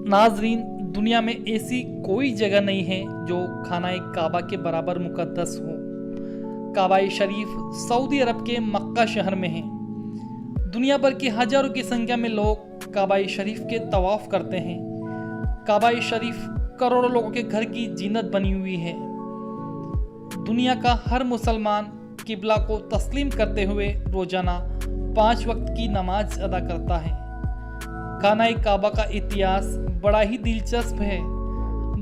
नाजरीन, दुनिया में ऐसी कोई जगह नहीं है जो खाना काबा के बराबर मुकद्दस हो। काबा शरीफ सऊदी अरब के मक्का शहर में है। दुनिया भर की हजारों की संख्या में लोग काबा शरीफ के तवाफ करते हैं। काबा शरीफ करोड़ों लोगों के घर की जीनत बनी हुई है। दुनिया का हर मुसलमान किबला को तस्लीम करते हुए रोजाना 5 वक्त की नमाज अदा करता है। खाना काबा का इतिहास बड़ा ही दिलचस्प है।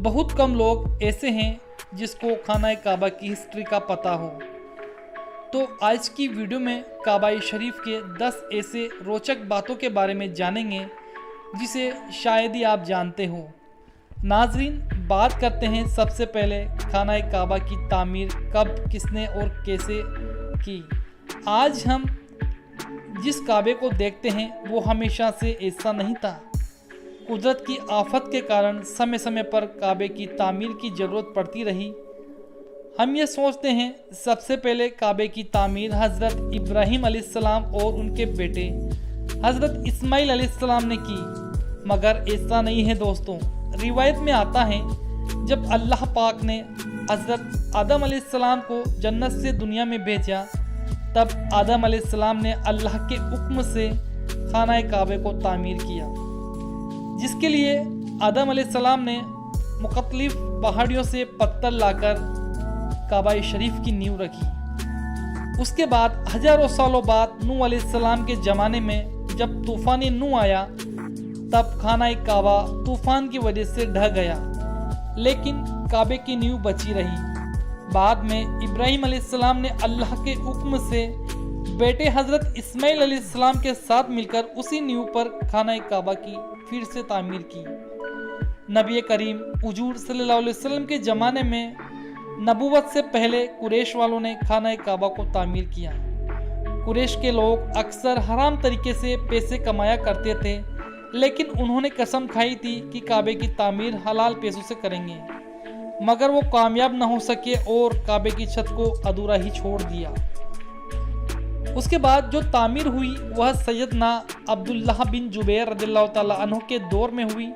बहुत कम लोग ऐसे हैं जिसको खाना काबा की हिस्ट्री का पता हो। तो आज की वीडियो में काबा शरीफ के 10 ऐसे रोचक बातों के बारे में जानेंगे जिसे शायद ही आप जानते हो। नाजरीन, बात करते हैं सबसे पहले खाना काबा की तामीर कब, किसने और कैसे की। आज हम जिस काबे को देखते हैं वो हमेशा से ऐसा नहीं था। कुदरत की आफत के कारण समय समय पर काबे की तामीर की ज़रूरत पड़ती रही। हम ये सोचते हैं सबसे पहले काबे की तामीर हज़रत इब्राहीम अलैहिस्सलाम और उनके बेटे हज़रत इस्माइल अलैहिस्सलाम ने की, मगर ऐसा नहीं है दोस्तों। रिवायत में आता है जब अल्लाह पाक ने हज़रत आदम अलैहिस्सलाम को जन्नत से दुनिया में भेजा, तब आदम अलैहिस्सलाम ने अल्लाह के हुक्म से खाना काबे को तामीर किया, जिसके लिए आदम अलैहिस्सलाम ने मुख्तलिफ पहाड़ियों से पत्थर लाकर काबा शरीफ की नींव रखी। उसके बाद हजारों सालों बाद नूह अलैहिस्सलाम के ज़माने में जब तूफ़ानी नूह आया, तब खाना काबा तूफ़ान की वजह से ढह गया, लेकिन काबे की नींव बची रही। बाद में इब्राहीम अलैहिस्सलाम ने अल्लाह के हुक्म से बेटे हज़रत इस्माइल अलैहिस्सलाम के साथ मिलकर उसी नींव पर खाना काबा की फिर से तामीर की। नबी करीम हुजूर सल्लल्लाहु अलैहि वसल्लम के ज़माने में नबूवत से पहले कुरैश वालों ने खाना काबा को तामीर किया। कुरैश के लोग अक्सर हराम तरीके से पैसे कमाया करते थे, लेकिन उन्होंने कसम खाई थी कि काबे की तामीर हलाल पैसों से करेंगे, मगर वो कामयाब न हो सके और काबे की छत को अधूरा ही छोड़ दिया। उसके बाद जो तामीर हुई वह सैयदना अब्दुल्लाह बिन जुबैर रज़ियल्लाहु ताला अन्हु के दौर में हुई।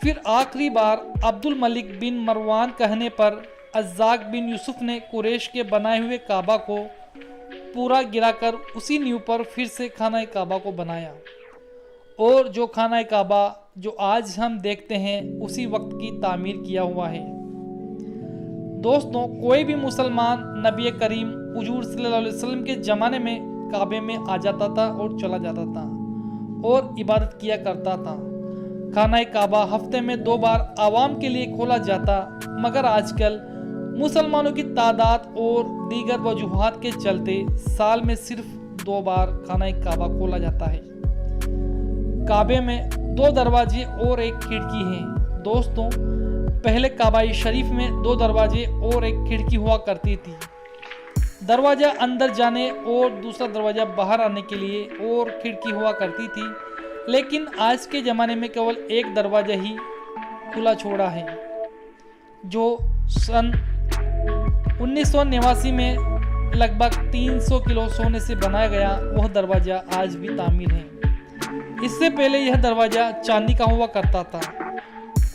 फिर आखिरी बार अब्दुल मलिक बिन मरवान कहने पर अज़्ज़ाक बिन यूसुफ ने कुरैश के बनाए हुए काबा को पूरा गिराकर उसी नींव पर फिर से खाना काबा को बनाया, और जो खाना काबा जो आज हम देखते हैं उसी वक्त की तामीर किया हुआ है। दोस्तों, कोई भी मुसलमान नबी करीम हुजूर सल्लल्लाहु अलैहि वसल्लम के ज़माने में काबे में आ जाता था और चला जाता था और इबादत किया करता था। खाना काबा हफ्ते में 2 बार आवाम के लिए खोला जाता, मगर आजकल मुसलमानों की तादाद और दीगर वजूहात के चलते साल में सिर्फ 2 बार खाना काबा खोला जाता है। काबे में 2 दरवाजे और 1 खिड़की है। दोस्तों, पहले काबा शरीफ में 2 दरवाजे और 1 खिड़की हुआ करती थी। दरवाज़ा अंदर जाने और दूसरा दरवाज़ा बाहर आने के लिए और खिड़की हुआ करती थी, लेकिन आज के ज़माने में केवल 1 दरवाज़ा ही खुला छोड़ा है, जो सन 1989 में लगभग 300 किलो सोने से बनाया गया वह दरवाज़ा आज भी तामीर है। इससे पहले यह दरवाज़ा चांदी का हुआ करता था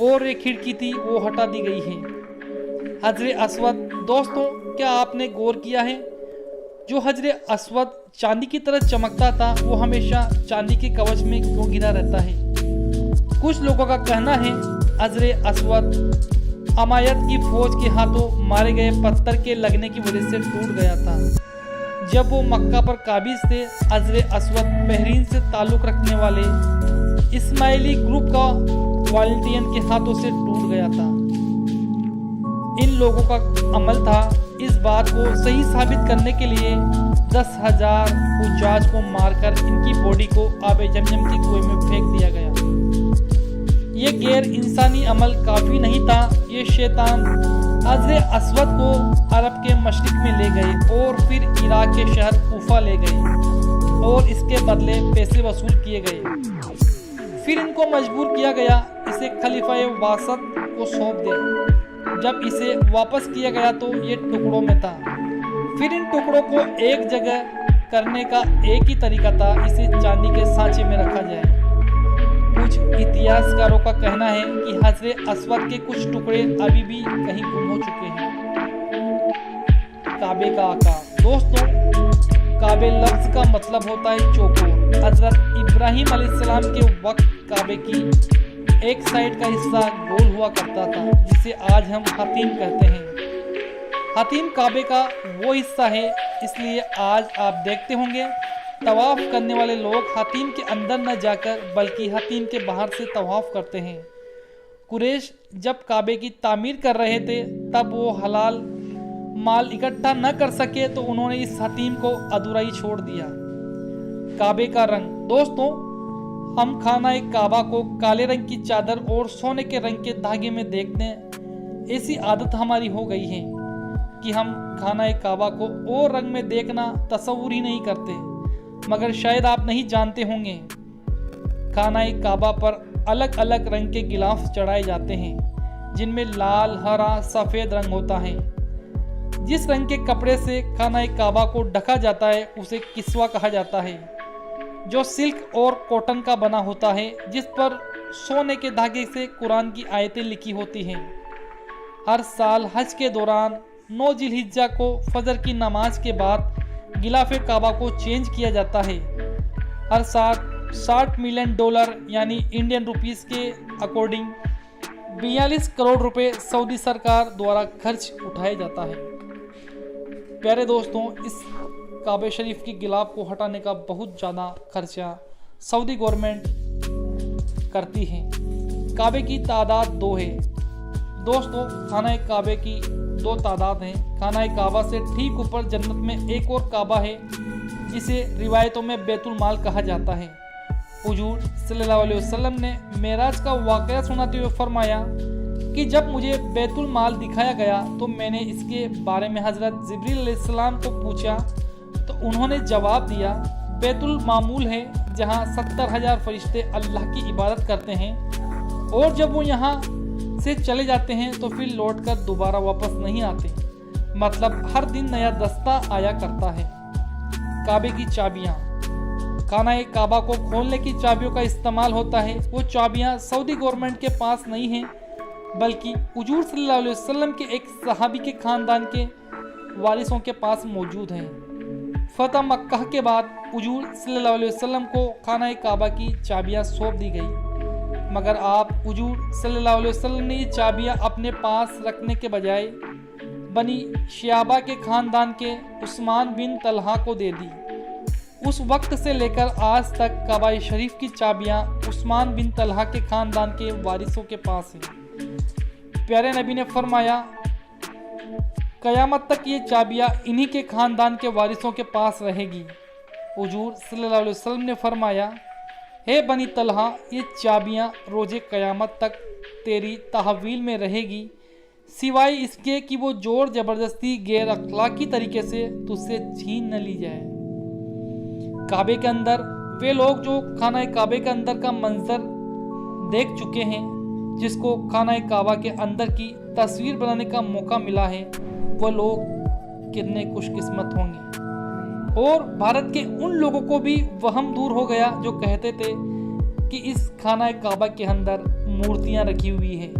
और एक खिड़की थी वो हटा दी गई है। हजरे अस्वद, दोस्तों क्या आपने गौर किया है, जो हजरे अस्वद चांदी की तरह चमकता था वो हमेशा चांदी के कवच में क्यों घिरा रहता है? कुछ लोगों का कहना है हजरे अस्वद अमायत की फौज के हाथों मारे गए पत्थर के लगने की वजह से टूट गया था। जब वो मक्का पर काबिज थे, हजरे अस्वद बहरीन से ताल्लुक़ रखने वाले इस्माइली ग्रुप का वॉलंटियन के हाथों से टूट गया था। इन लोगों का अमल था इस बात को सही साबित करने के लिए 10,000 हुज्जाज को मारकर इनकी बॉडी को आबे जमजम के कुएं में फेंक दिया गया। ये गैर इंसानी अमल काफ़ी नहीं था। ये शैतान हजरे अस्वद को अरब के मशरिक में ले गए और फिर इराक के शहर कूफा ले गए और इसके बदले पैसे वसूल किए गए। फिर इनको मजबूर किया गया इसे खलीफा वासत को सौंप दे। जब इसे वापस किया गया तो ये टुकड़ों में था। फिर इन टुकड़ों को एक जगह करने का एक ही तरीका था, इसे चांदी के सांचे में रखा जाए। कुछ इतिहासकारों का कहना है कि हजरे अस्वद के कुछ टुकड़े अभी भी कहीं गुम हो चुके हैं। काबे का आकार। दोस्तों, काबे लफ्ज का मतलब होता है चौकोर। हजरत इब्राहिम अलैहिस्सलाम के वक्त काबे की एक साइड का हिस्सा गोल हुआ करता था, जिसे आज हम हतीम कहते हैं। हतीम काबे का वो हिस्सा है, इसलिए आज आप देखते होंगे तवाफ करने वाले लोग हतीम के अंदर न जाकर बल्कि हतीम के बाहर से तवाफ करते हैं। कुरैश जब काबे की तामीर कर रहे थे तब वो हलाल माल इकट्ठा न कर सके तो उन्होंने इस हतीम को अधूरा ही छोड़ दिया। काबे का रंग। दोस्तों, हम खाना काबा को काले रंग की चादर और सोने के रंग के धागे में देखते हैं। ऐसी आदत हमारी हो गई है कि हम खाना काबा को और रंग में देखना तस्वुर ही नहीं करते। मगर शायद आप नहीं जानते होंगे, खाना काबा पर अलग अलग रंग के गिलाफ चढ़ाए जाते हैं, जिनमें लाल, हरा, सफ़ेद रंग होता है। जिस रंग के कपड़े से खाना काबा को ढका जाता है उसे किस्वा कहा जाता है, जो सिल्क और कॉटन का बना होता है, जिस पर सोने के धागे से कुरान की आयतें लिखी होती हैं। हर साल हज के दौरान 9 जिलहिज्जा को फजर की नमाज के बाद गिलाफ काबा को चेंज किया जाता है। हर साल $60 मिलियन यानी इंडियन रुपीस के अकॉर्डिंग 42 करोड़ रुपए सऊदी सरकार द्वारा खर्च उठाया जाता है। प्यारे दोस्तों, इस काबे शरीफ की गिलाफ को हटाने का बहुत ज़्यादा खर्चा सऊदी गवर्नमेंट करती है। काबे की तादाद 2 है। दोस्तों, खाना काबे की 2 तादाद हैं। खाना काबा से ठीक ऊपर जन्नत में एक और काबा है, जिसे रिवायतों में बैतुल माल कहा जाता है। हुजूर सल्लल्लाहु अलैहि वसल्लम ने मेराज का वाक़या सुनाते हुए फरमाया कि जब मुझे बैतुल माल दिखाया गया तो मैंने इसके बारे में हज़रत जिब्रील अलैहिस्सलाम को पूछा तो उन्होंने जवाब दिया, बैतुल मामूल है जहाँ 70,000 फरिश्ते अल्लाह की इबादत करते हैं, और जब वो यहाँ से चले जाते हैं तो फिर लौटकर दोबारा वापस नहीं आते। मतलब हर दिन नया दस्ता आया करता है। काबे की चाबियाँ। खाना काबा को खोलने की चाबियों का इस्तेमाल होता है। वो चाबियाँ सऊदी गवर्नमेंट के पास नहीं हैं, बल्कि हुजूर सल्लल्लाहु अलैहि वसल्लम के एक सहाबी के खानदान के वारिसों के पास मौजूद हैं। फतह मक्का के बाद हुजूर सल्लल्लाहु अलैहि वसल्लम को खाना काबा की चाबियाँ सौंप दी गई, मगर आप हुजूर सल्लल्लाहु अलैहि वसल्लम ने ये चाबियाँ अपने पास रखने के बजाय बनी शियाबा के खानदान के उस्मान बिन तलहा को दे दी। उस वक्त से लेकर आज तक काबा शरीफ की चाबियाँ उस्मान बिन तलहा के खानदान के वारिसों के पास हैं। प्यारे नबी ने फरमाया, क़यामत तक ये चाबियाँ इन्हीं के खानदान के वारिसों के पास रहेगी। हुजूर सल्लल्लाहु अलैहि वसल्लम ने फरमाया, हे बनी तलहा, ये चाबियाँ रोज़े क़यामत तक तेरी तहवील में रहेगी, सिवाय इसके कि वो जोर ज़बरदस्ती गैर अखलाकी तरीके से तुझसे छीन न ली जाए। काबे के अंदर वे लोग जो खाना काबे के अंदर का मंजर देख चुके हैं, जिसको खाना काबा के अंदर की तस्वीर बनाने का मौका मिला है, वो लोग कितने खुशकिस्मत होंगे। और भारत के उन लोगों को भी वहम दूर हो गया जो कहते थे कि इस खाना काबा के अंदर मूर्तियां रखी हुई है।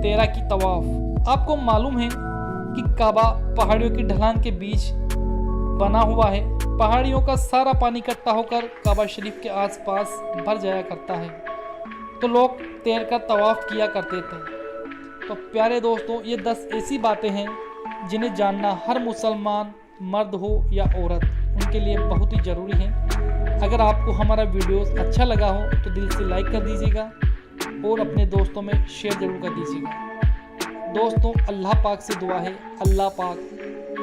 13 की तवाफ। आपको मालूम है कि काबा पहाड़ियों की ढलान के बीच बना हुआ है। पहाड़ियों का सारा पानी इकट्ठा होकर काबा शरीफ के आसपास भर जाया करता है, तो लोग तैर कर तवाफ किया करते थे। तो प्यारे दोस्तों, ये 10 ऐसी बातें हैं जिन्हें जानना हर मुसलमान मर्द हो या औरत उनके लिए बहुत ही ज़रूरी है। अगर आपको हमारा वीडियोस अच्छा लगा हो तो दिल से लाइक कर दीजिएगा और अपने दोस्तों में शेयर ज़रूर कर दीजिएगा। दोस्तों, अल्लाह पाक से दुआ है, अल्लाह पाक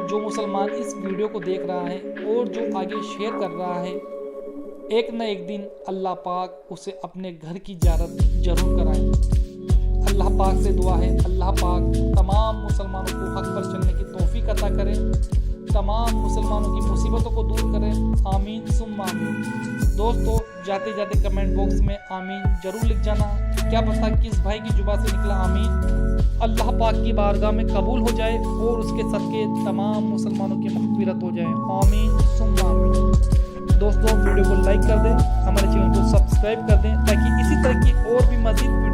जो मुसलमान इस वीडियो को देख रहा है और जो आगे शेयर कर रहा है, एक न एक दिन अल्लाह पाक उसे अपने घर की ज़ियारत ज़रूर कराए। अल्लाह पाक से दुआ है, अल्लाह पाक तमाम मुसलमानों को हक़ पर चलने की तौफीक अता करें, तमाम मुसलमानों की मुसीबतों को दूर करें। आमीन सुम्मा आमीन। दोस्तों, जाते जाते कमेंट बॉक्स में आमीन ज़रूर लिख जाना। क्या पता किस भाई की जुबान से निकला आमीन अल्लाह पाक की बारगाह में कबूल हो जाए और उसके सदके तमाम मुसलमानों की मग़फ़िरत हो जाए। आमीन सुम्मा आमीन। दोस्तों, वीडियो को लाइक कर दें, हमारे चैनल को सब्सक्राइब कर दें, ताकि इसी طرح کی اور بھی مزید